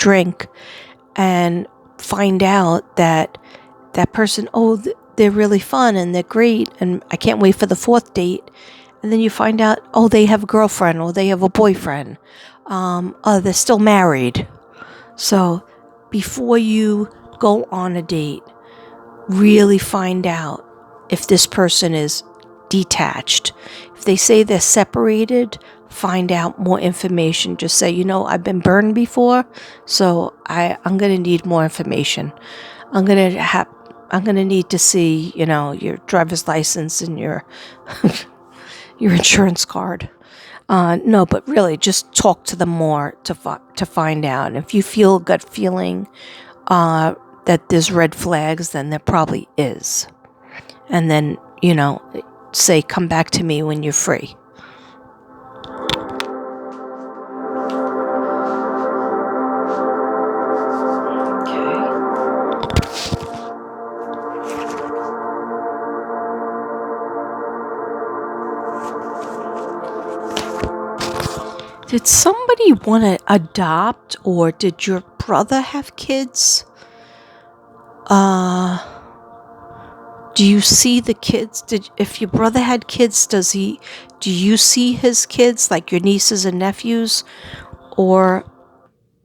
drink and find out that that person, they're really fun and they're great and I can't wait for the fourth date. And then you find out, they have a girlfriend or they have a boyfriend. They're still married. So before you go on a date, really find out if this person is detached. If they say they're separated, find out more information. Just say, I've been burned before, so I'm going to need more information. I'm going to need to see, your driver's license and your your insurance card. No, but really, just talk to them more to find out. And if you feel a gut feeling that there's red flags, then there probably is. And then, say, come back to me when you're free. Did somebody want to adopt, or did your brother have kids? Do you see the kids? If your brother had kids, do you see his kids, like your nieces and nephews? Or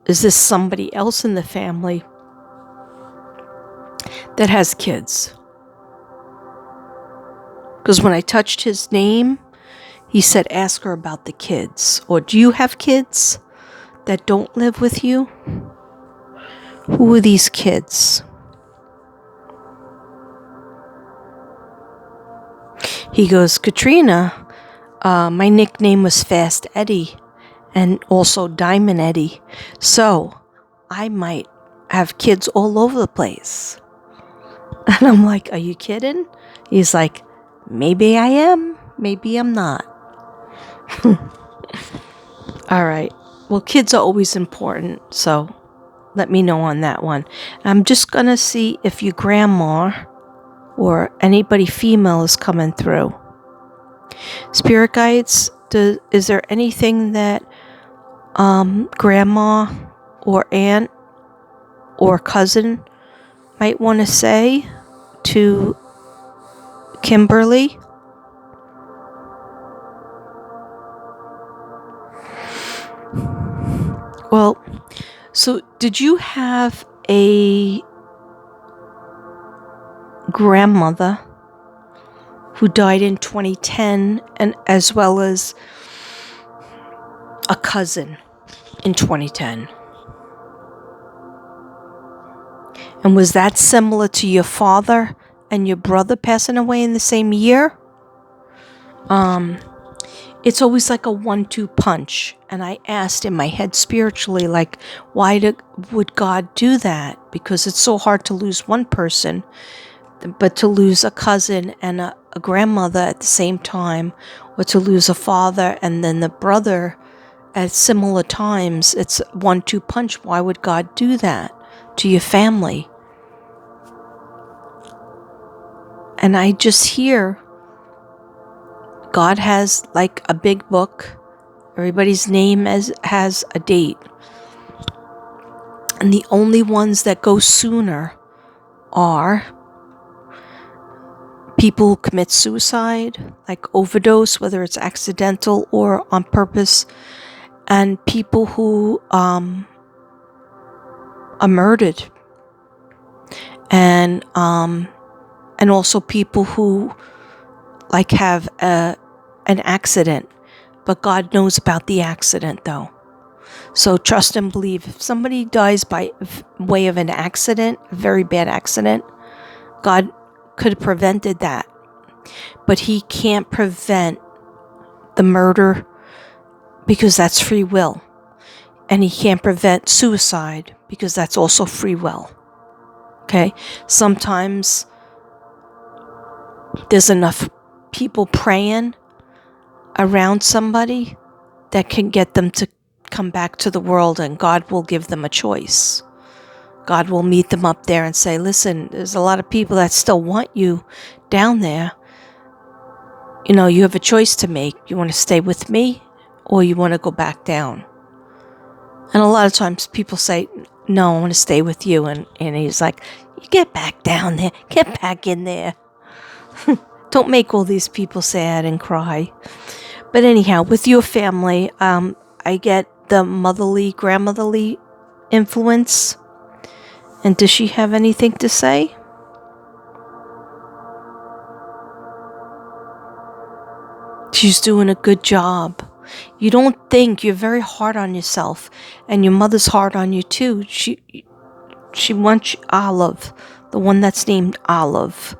is this somebody else in the family that has kids? Because when I touched his name, he said, ask her about the kids. Or do you have kids that don't live with you? Who are these kids? He goes, Katrina, my nickname was Fast Eddie and also Diamond Eddie. So I might have kids all over the place. And I'm like, are you kidding? He's like, maybe I am, maybe I'm not. All right. Well, kids are always important, so let me know on that one. I'm just going to see if your grandma or anybody female is coming through. Spirit guides, is there anything that grandma or aunt or cousin might want to say to Kimberly? Well, so did you have a grandmother who died in 2010, and as well as a cousin in 2010? And was that similar to your father and your brother passing away in the same year? It's always like a 1-2 punch. And I asked in my head spiritually, like, why would God do that? Because it's so hard to lose one person, but to lose a cousin and a grandmother at the same time, or to lose a father and then the brother at similar times, it's 1-2 punch. Why would God do that to your family? And I just hear God has like a big book. Everybody's name has a date. And the only ones that go sooner are people who commit suicide, like overdose, whether it's accidental or on purpose, and people who are murdered, and also people who like have an accident, but God knows about the accident though. So trust and believe. If somebody dies by way of an accident, a very bad accident, God could have prevented that. But he can't prevent the murder because that's free will. And he can't prevent suicide because that's also free will. Okay? Sometimes there's enough people praying around somebody that can get them to come back to the world, and God will give them a choice. God will meet them up there and say, listen, there's a lot of people that still want you down there. You know, you have a choice to make. You want to stay with me or you want to go back down? And a lot of times people say, no, I want to stay with you. And he's like, you get back down there. Get back in there. Don't make all these people sad and cry. But anyhow, with your family, I get the motherly, grandmotherly influence. And does she have anything to say? She's doing a good job. You don't think, you're very hard on yourself, and your mother's hard on you too. She wants Olive, the one that's named Olive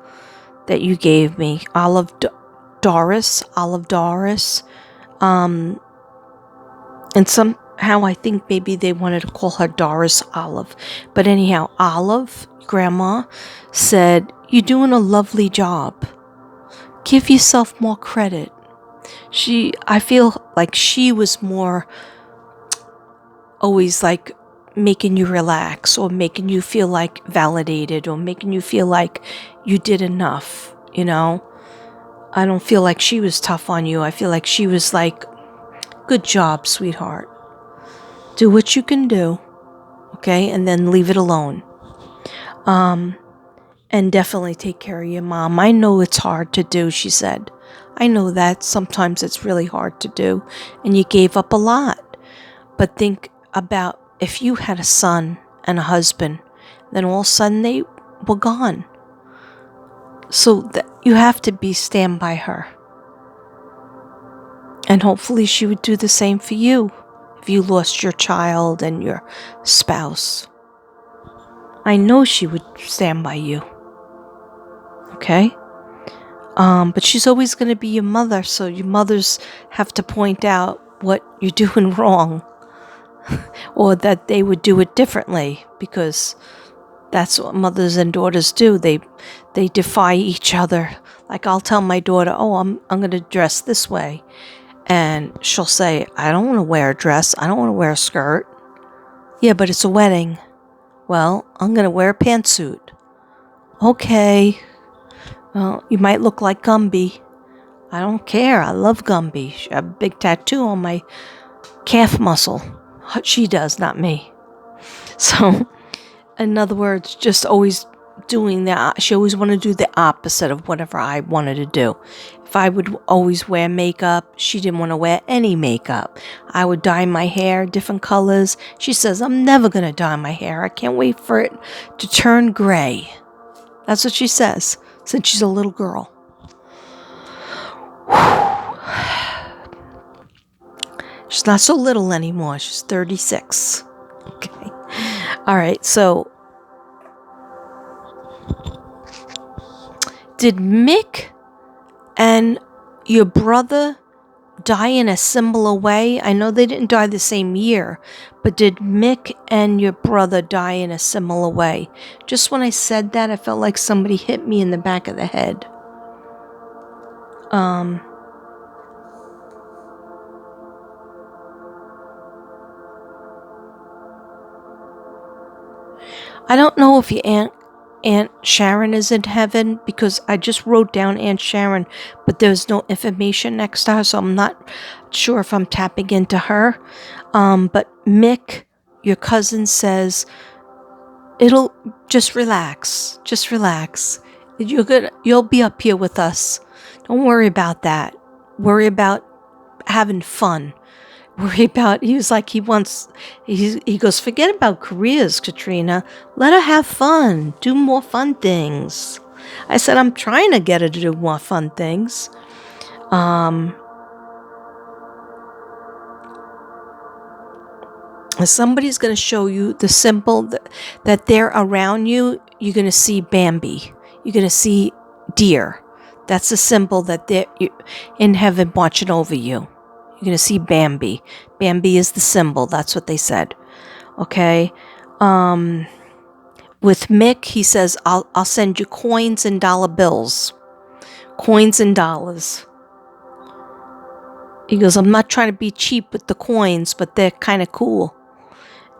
that you gave me, Olive Doris. And somehow I think maybe they wanted to call her Doris Olive. But anyhow, Olive, Grandma, said, you're doing a lovely job. Give yourself more credit. I feel like she was more always like making you relax, or making you feel like validated, or making you feel like you did enough, you know? I don't feel like she was tough on you. I feel like she was like, good job, sweetheart. Do what you can do, okay? And then leave it alone. And definitely take care of your mom. I know it's hard to do, she said. I know that sometimes it's really hard to do, and you gave up a lot. But think about if you had a son and a husband, then all of a sudden they were gone. So you have to stand by her. And hopefully she would do the same for you if you lost your child and your spouse. I know she would stand by you. Okay? But she's always going to be your mother, so your mothers have to point out what you're doing wrong, or that they would do it differently, because that's what mothers and daughters do. They defy each other. Like, I'll tell my daughter, oh, I'm going to dress this way, and she'll say, I don't want to wear a dress. I don't want to wear a skirt. Yeah, but it's a wedding. Well, I'm going to wear a pantsuit. Okay. Well, you might look like Gumby. I don't care. I love Gumby. She has a big tattoo on my calf muscle. She does, not me. So, in other words, just always doing that. She always wanted to do the opposite of whatever I wanted to do. If I would always wear makeup, she didn't want to wear any makeup. I would dye my hair different colors. She says, I'm never going to dye my hair. I can't wait for it to turn gray. That's what she says, since she's a little girl. She's not so little anymore. She's 36. Okay. All right, so did Mick and your brother die in a similar way? I know they didn't die the same year, but did Mick and your brother die in a similar way? Just when I said that, I felt like somebody hit me in the back of the head. I don't know if your Aunt Sharon is in heaven, because I just wrote down Aunt Sharon, but there's no information next to her, so I'm not sure if I'm tapping into her. But Mick, your cousin, says, it'll just relax. You'll be up here with us. Don't worry about that. Worry about having fun. He goes, forget about careers, Katrina. Let her have fun. Do more fun things. I said, I'm trying to get her to do more fun things. Somebody's going to show you the symbol that they're around you. You're going to see Bambi. You're going to see deer. That's the symbol that they're in heaven watching over you. You're going to see Bambi. Bambi is the symbol. That's what they said. Okay. With Mick, he says, I'll send you coins and dollar bills. Coins and dollars. He goes, I'm not trying to be cheap with the coins, but they're kind of cool.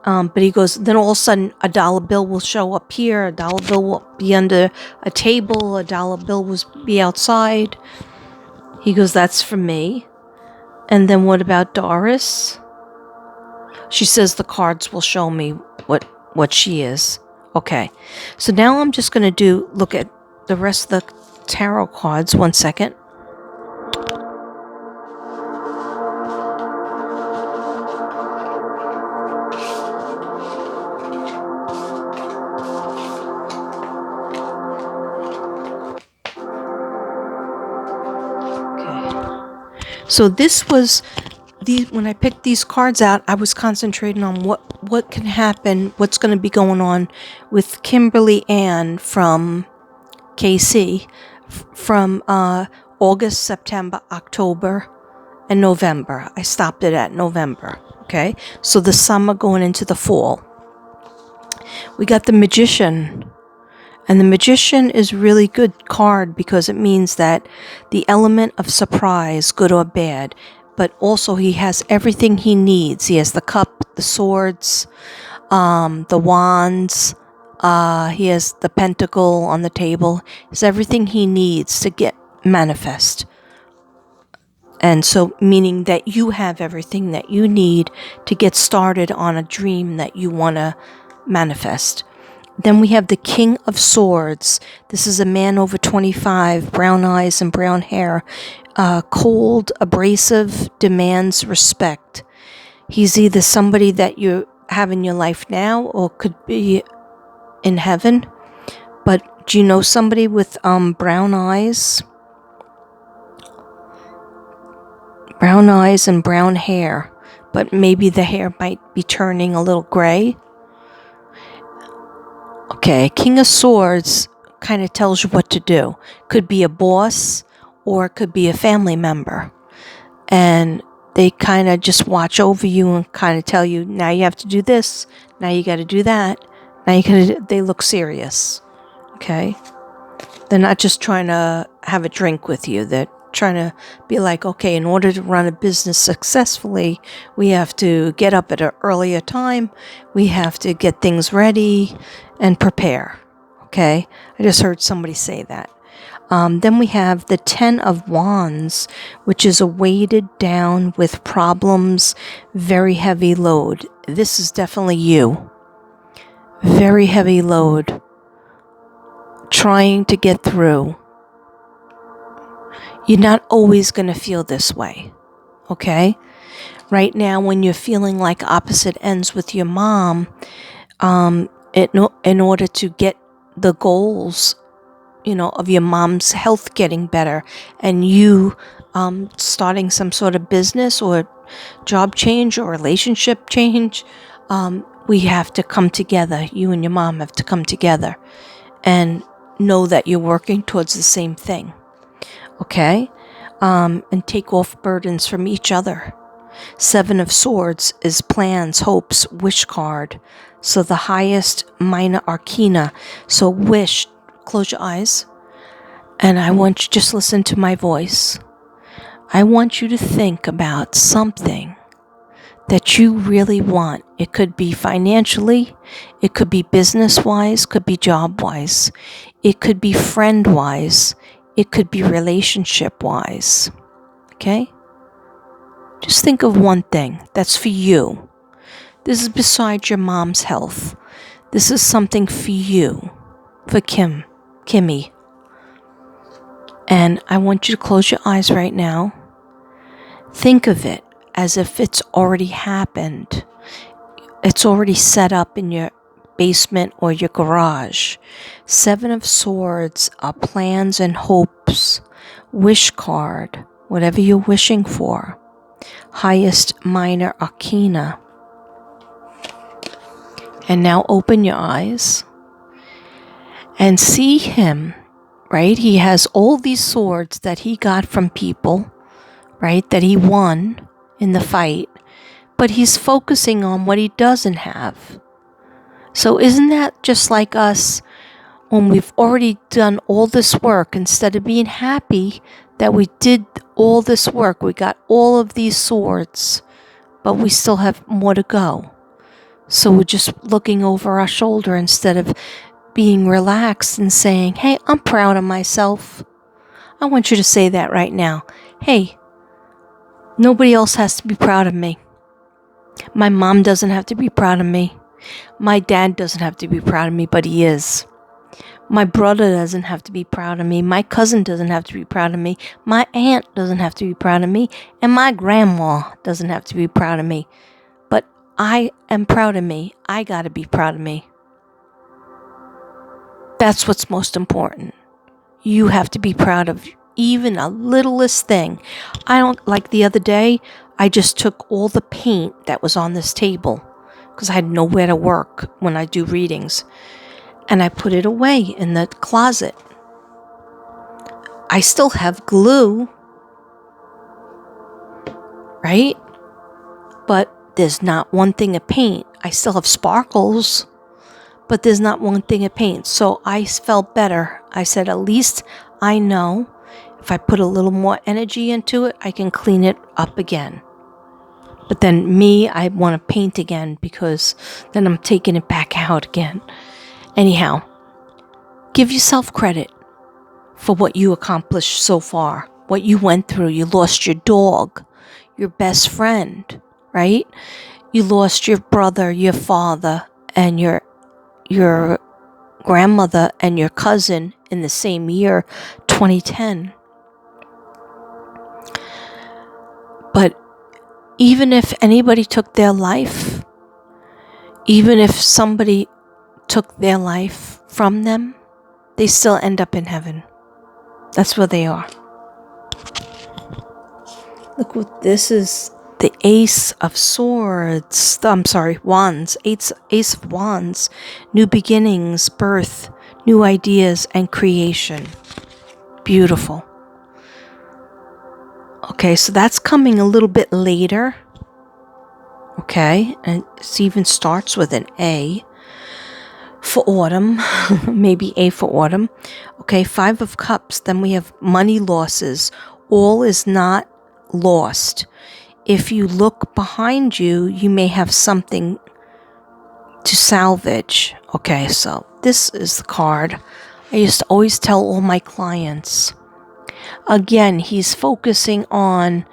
But he goes, then all of a sudden a dollar bill will show up here. A dollar bill will be under a table. A dollar bill will be outside. He goes, that's for me. And then what about Doris? She says the cards will show me what she is. Okay. So now I'm just going to look at the rest of the tarot cards. 1 second. So this was when I picked these cards out, I was concentrating on what can happen, what's going to be going on with Kimberly Ann from KC from August, September, October, and November. I stopped it at November. Okay, so the summer going into the fall. We got the Magician. And the Magician is a really good card because it means that the element of surprise, good or bad, but also he has everything he needs. He has the cup, the swords, the wands, he has the pentacle on the table. He has everything he needs to get manifest. And so meaning that you have everything that you need to get started on a dream that you want to manifest. Then we have the King of Swords. This is a man over 25, brown eyes and brown hair, cold, abrasive, demands respect. He's either somebody that you have in your life now or could be in heaven. But do you know somebody with brown eyes? Brown eyes and brown hair, but maybe the hair might be turning a little gray. Okay, King of Swords kind of tells you what to do. Could be a boss or it could be a family member. And they kind of just watch over you and kind of tell you, now you have to do this, now you got to do that. They look serious. Okay? They're not just trying to have a drink with you. They're trying to be like, okay, in order to run a business successfully, we have to get up at an earlier time. We have to get things ready and prepare. Okay? I just heard somebody say that. Then we have the 10 of Wands, which is a weighted down with problems, very heavy load. This is definitely you. Very heavy load. Trying to get through. You're not always going to feel this way, okay? Right now, when you're feeling like opposite ends with your mom, in order to get the goals, of your mom's health getting better and you starting some sort of business or job change or relationship change, we have to come together. You and your mom have to come together and know that you're working towards the same thing. Okay? And take off burdens from each other. 7 of Swords is plans, hopes, wish card. So the highest minor arcana. So wish, close your eyes. And I want you to just listen to my voice. I want you to think about something that you really want. It could be financially, it could be business-wise, could be job-wise, it could be friend-wise, it could be relationship-wise. Okay? Just think of one thing that's for you. This is besides your mom's health. This is something for you, for Kimmy. And I want you to close your eyes right now. Think of it as if it's already happened. It's already set up in your basement or your garage. 7 of Swords are plans and hopes. Wish card, whatever you're wishing for. Highest minor arcana. And now open your eyes and see him, right? He has all these swords that he got from people, right? That he won in the fight. But he's focusing on what he doesn't have. So isn't that just like us when we've already done all this work, instead of being happy that we did all this work, we got all of these swords, but we still have more to go. So we're just looking over our shoulder instead of being relaxed and saying, hey, I'm proud of myself. I want you to say that right now. Hey, nobody else has to be proud of me. My mom doesn't have to be proud of me. My dad doesn't have to be proud of me, but he is. My brother doesn't have to be proud of me. My cousin doesn't have to be proud of me. My aunt doesn't have to be proud of me. And my grandma doesn't have to be proud of me. But I am proud of me. I gotta be proud of me. That's what's most important. You have to be proud of even a littlest thing. I don't, like the other day, I just took all the paint that was on this table because I had nowhere to work when I do readings. And I put it away in the closet. I still have glue, right? But there's not one thing of paint. I still have sparkles, but there's not one thing of paint. So I felt better. I said, at least I know if I put a little more energy into it, I can clean it up again. But then I want to paint again because then I'm taking it back out again. Anyhow, give yourself credit for what you accomplished so far, what you went through. You lost your dog, your best friend, right? You lost your brother, your father, and your grandmother and your cousin in the same year, 2010. But even if anybody took their life, even if somebody took their life from them, they still end up in heaven. That's where they are. Look what this is. The Ace of Swords. Wands. Ace of Wands. New beginnings, birth, new ideas, and creation. Beautiful. Okay, so that's coming a little bit later. Okay, and it even starts with an A for autumn. Maybe A for autumn. Okay, 5 of Cups. Then we have money losses. All is not lost. If you look behind you, you may have something to salvage. Okay, so this is the card I used to always tell all my clients. Again, he's focusing on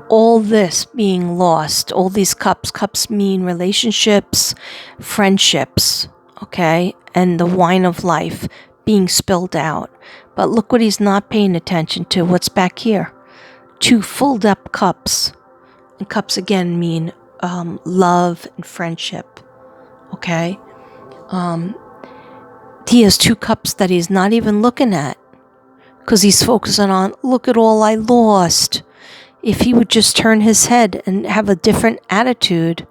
all this being lost. All these cups. Cups mean relationships, friendships, okay? And the wine of life being spilled out. But look what he's not paying attention to. What's back here? 2 filled up cups. And cups again mean love and friendship. Okay? He has 2 cups that he's not even looking at. Because he's focusing on, look at all I lost. If he would just turn his head and have a different attitude,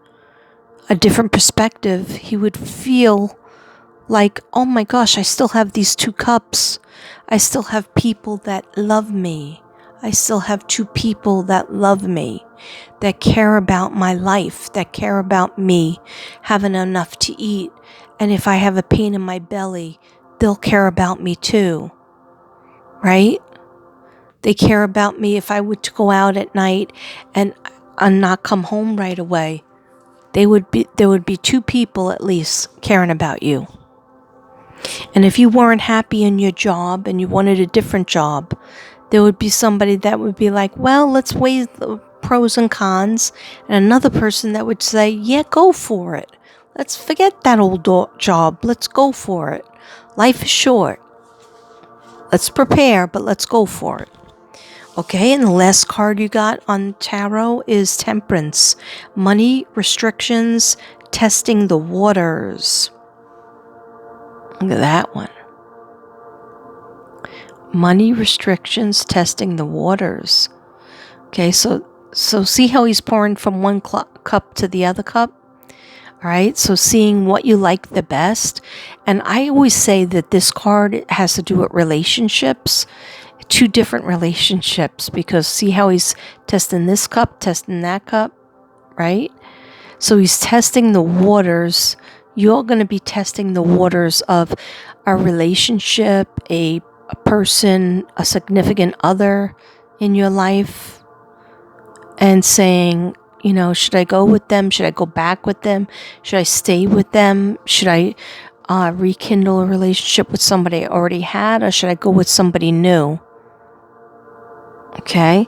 a different perspective, he would feel like, oh my gosh, I still have these 2 cups. I still have people that love me. I still have 2 people that love me, that care about my life, that care about me having enough to eat. And if I have a pain in my belly, they'll care about me too, right? They care about me if I were to go out at night and not come home right away. There would be 2 people at least caring about you. And if you weren't happy in your job and you wanted a different job, there would be somebody that would be like, well, let's weigh the pros and cons. And another person that would say, yeah, go for it. Let's forget that old job. Let's go for it. Life is short. Let's prepare, but let's go for it. Okay, and the last card you got on tarot is Temperance. Money, restrictions, testing the waters. Look at that one. Money, restrictions, testing the waters. Okay, so see how he's pouring from one cup to the other cup? All right, so seeing what you like the best. And I always say that this card has to do with relationships. 2 different relationships, because see how he's testing this cup, testing that cup, right? So he's testing the waters. You're going to be testing the waters of a relationship, a person, a significant other in your life, and saying, you know, should I go with them? Should I go back with them? Should I stay with them? Should I rekindle a relationship with somebody I already had, or should I go with somebody new? Okay,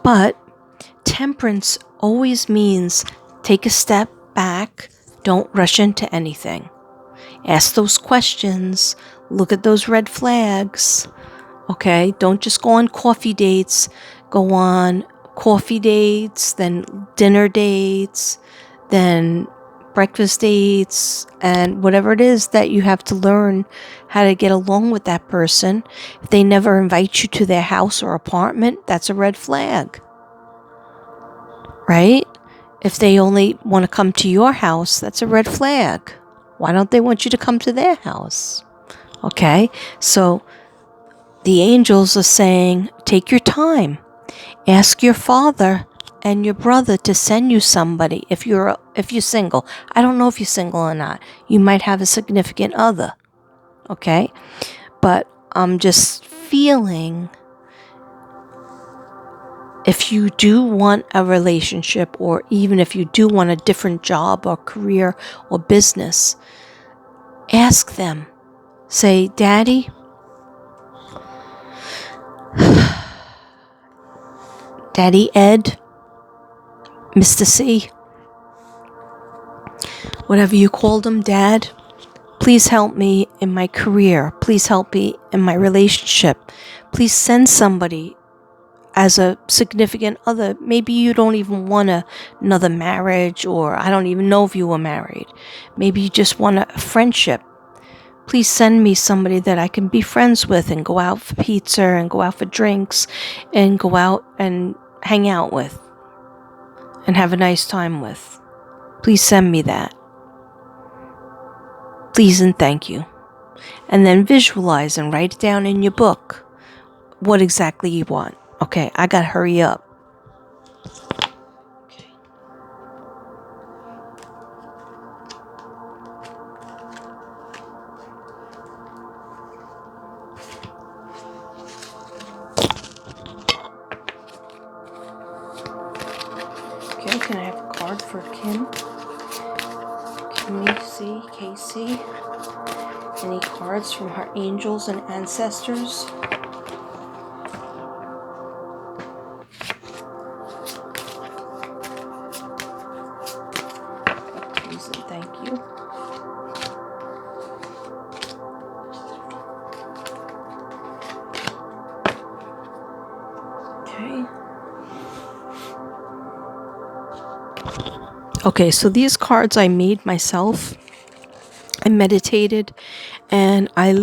but Temperance always means take a step back. Don't rush into anything. Ask those questions. Look at those red flags. Okay? Don't just go on coffee dates. Go on coffee dates, then dinner dates, then breakfast dates, and whatever it is that you have to learn how to get along with that person. If they never invite you to their house or apartment, that's a red flag. Right? If they only want to come to your house, that's a red flag. Why don't they want you to come to their house? Okay? So the angels are saying, take your time. Ask your father and your brother to send you somebody if you're single. I don't know if you're single or not. You might have a significant other. Okay? But I'm just feeling, if you do want a relationship, or even if you do want a different job or career or business, ask them. Say, Daddy, Daddy Ed, Mr. C, whatever you called him, Dad, please help me in my career. Please help me in my relationship. Please send somebody as a significant other. Maybe you don't even want another marriage, or I don't even know if you were married. Maybe you just want a friendship. Please send me somebody that I can be friends with and go out for pizza and go out for drinks and go out and hang out with and have a nice time with. Please send me that. Please and thank you. And then visualize and write it down in your book what exactly you want. Okay, I gotta hurry up. Okay, can I have a card for Kim? Kimmy C, Casey. Any cards from her angels and ancestors? Please and thank you. Okay, so these cards I made myself. I meditated and I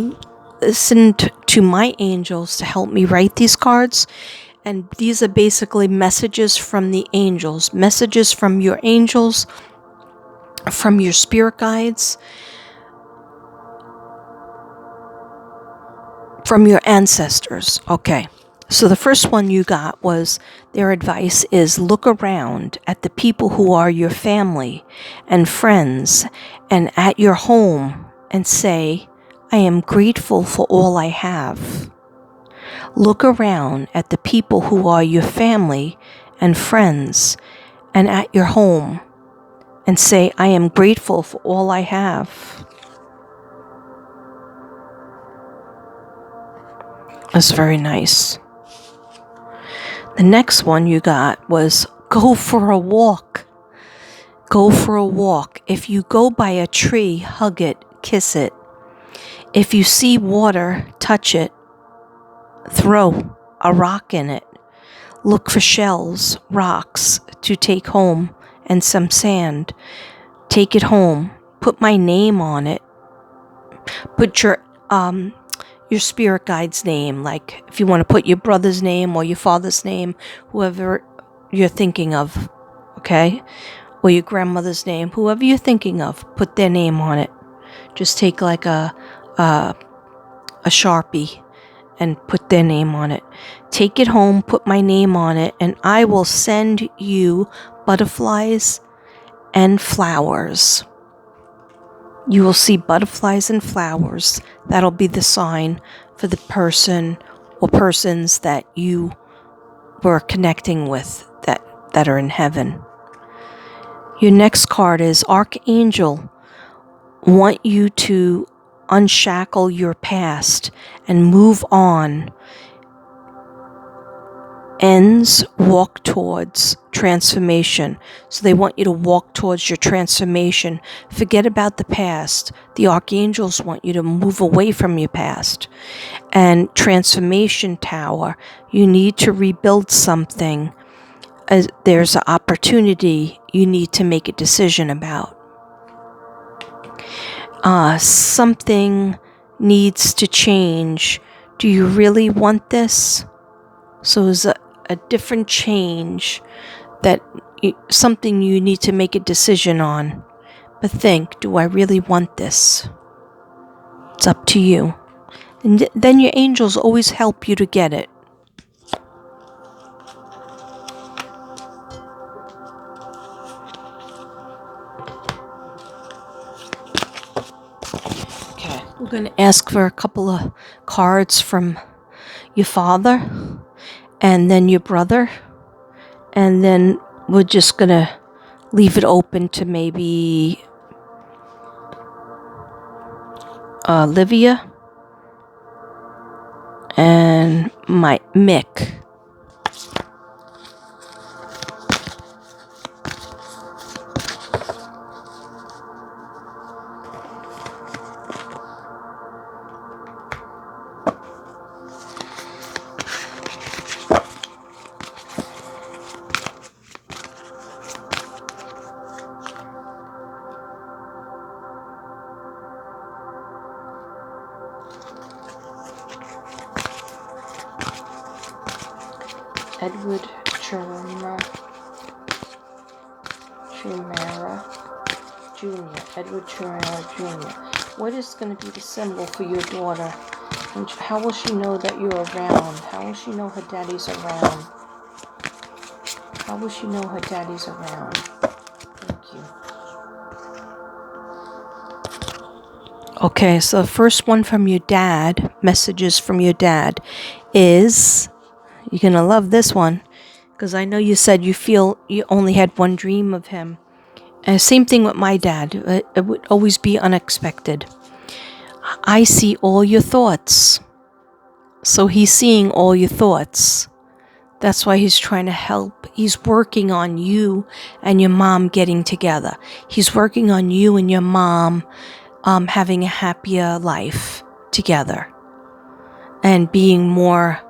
listened to my angels to help me write these cards. And these are basically messages from the angels, messages from your angels, from your spirit guides, from your ancestors. Okay. So the first one you got was, their advice is, look around at the people who are your family and friends and at your home and say, I am grateful for all I have. Look around at the people who are your family and friends and at your home and say, I am grateful for all I have. That's very nice. The next one you got was, go for a walk. Go for a walk. If you go by a tree, hug it, kiss it. If you see water, touch it. Throw a rock in it. Look for shells, rocks to take home, and some sand. Take it home. Put my name on it. Put your spirit guide's name, like if you want to put your brother's name or your father's name, whoever you're thinking of, okay? Or your grandmother's name, whoever you're thinking of, put their name on it. Just take like a Sharpie and put their name on it. Take it home, put my name on it, and I will send you butterflies and flowers. You will see butterflies and flowers. That'll be the sign for the person or persons that you were connecting with that are in heaven. Your next card is Archangel. Want you to unshackle your past and move on ends walk towards transformation. So they want you to walk towards your transformation. Forget about the past. The archangels want you to move away from your past. And transformation tower, you need to rebuild something. There's an opportunity you need to make a decision about. Something needs to change. Do you really want this? So it's a different change, something you need to make a decision on. But think, do I really want this? It's up to you. And then your angels always help you to get it. Okay, we're going to ask for a couple of cards from your father and then your brother. And then we're just going to leave it open to maybe Olivia and Mick. Edward Chimera Jr. Edward Chimera Jr. What is going to be the symbol for your daughter? And how will she know that you're around? How will she know her daddy's around? How will she know her daddy's around? Thank you. Okay, so the first one from your dad, messages from your dad, is... You're going to love this one, because I know you said you feel you only had one dream of him. And same thing with my dad. It would always be unexpected. I see all your thoughts. So he's seeing all your thoughts. That's why he's trying to help. He's working on you and your mom getting together. He's working on you and your mom having a happier life together. And being more,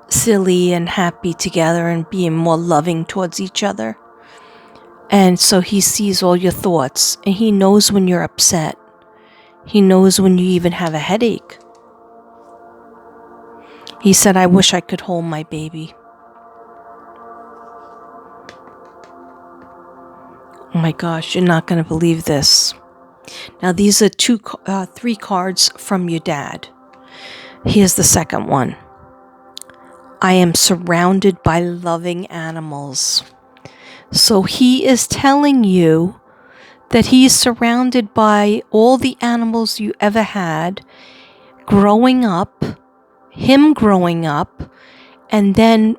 silly and happy together and being more loving towards each other. And so he sees all your thoughts and he knows when you're upset. He knows when you even have a headache. He said, I wish I could hold my baby. Oh my gosh, you're not going to believe this. Now these are 3 cards from your dad. Here's the second one. I am surrounded by loving animals. So he is telling you that he is surrounded by all the animals you ever had growing up, him growing up, and then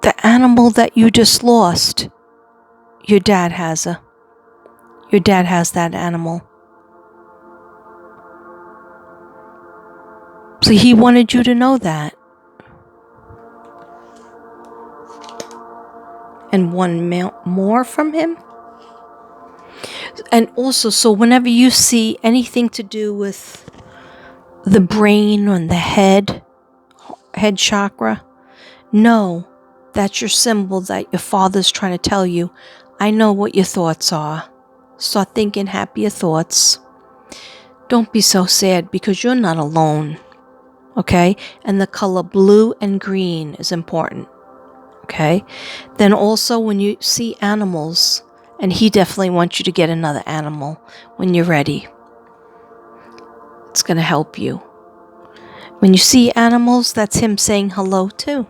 the animal that you just lost, your dad has that animal. So he wanted you to know that. And one more from him. And also, so whenever you see anything to do with the brain or the head chakra, know that's your symbol that your father's trying to tell you, I know what your thoughts are. Start thinking happier thoughts. Don't be so sad because you're not alone. Okay? And the color blue and green is important. Okay? Then also when you see animals, and he definitely wants you to get another animal when you're ready. It's going to help you. When you see animals, that's him saying hello too.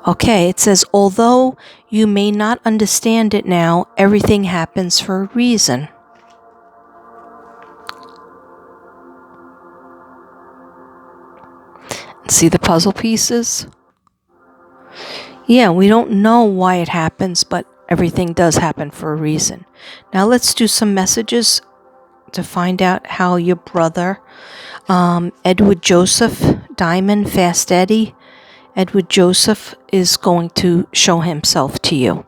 Okay, it says, although you may not understand it now, everything happens for a reason. See the puzzle pieces? Yeah, we don't know why it happens, but everything does happen for a reason. Now let's do some messages to find out how your brother, Edward Joseph Diamond Fast Eddie, Edward Joseph is going to show himself to you.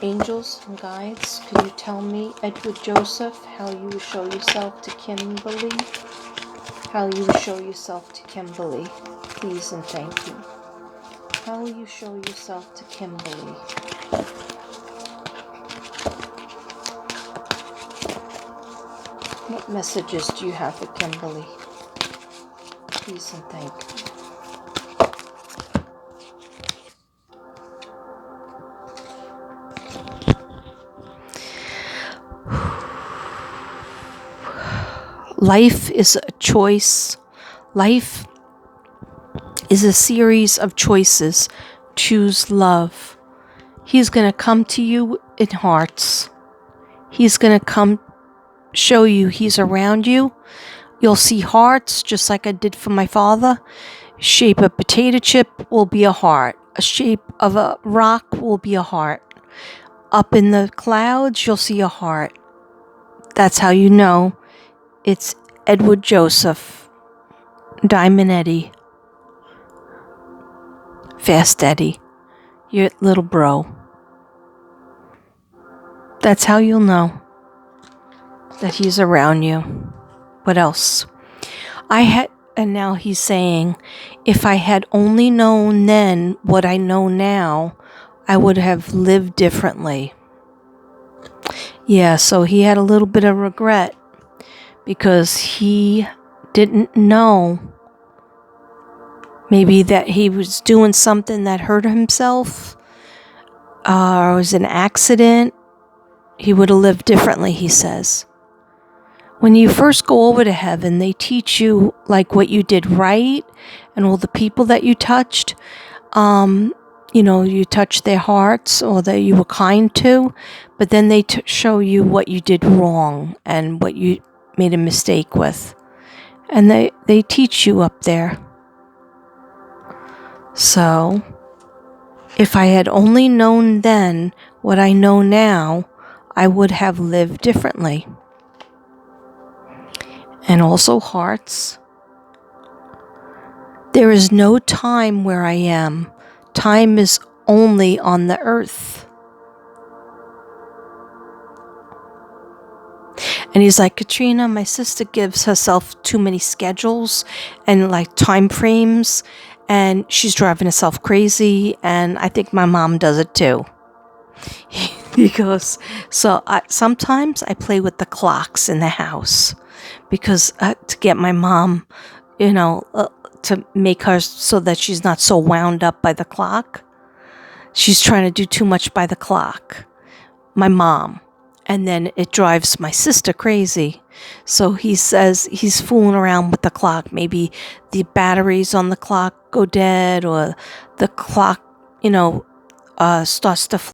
Angels and guides, can you tell me, Edward Joseph, how you will show yourself to Kimberly? How you will show yourself to Kimberly, please and thank you. How will you show yourself to Kimberly? What messages do you have for Kimberly? Please and thank you. Life is a choice. Life is a series of choices. Choose love. He's going to come to you in hearts. He's going to come show you he's around you. You'll see hearts just like I did for my father. Shape of potato chip will be a heart. A shape of a rock will be a heart. Up in the clouds, you'll see a heart. That's how you know it's Edward Joseph, Diamond Eddie, Fast Eddie, your little bro. That's how you'll know that he's around you. What else? And now he's saying, if I had only known then what I know now, I would have lived differently. Yeah, so he had a little bit of regret because he didn't know maybe that he was doing something that hurt himself or it was an accident. He would have lived differently, he says. When you first go over to heaven, they teach you like what you did right and all the people that you touched. You touched their hearts or that you were kind to, but then they show you what you did wrong and what you made a mistake with. And they teach you up there. So, if I had only known then what I know now, I would have lived differently. And also hearts. There is no time where I am. Time is only on the earth. And he's like, Katrina, my sister gives herself too many schedules and like time frames, and she's driving herself crazy, and I think my mom does it too. He goes, sometimes I play with the clocks in the house because to get my mom, to make her so that she's not so wound up by the clock. She's trying to do too much by the clock, my mom. And then it drives my sister crazy. So he says he's fooling around with the clock. Maybe the batteries on the clock go dead or the clock, starts to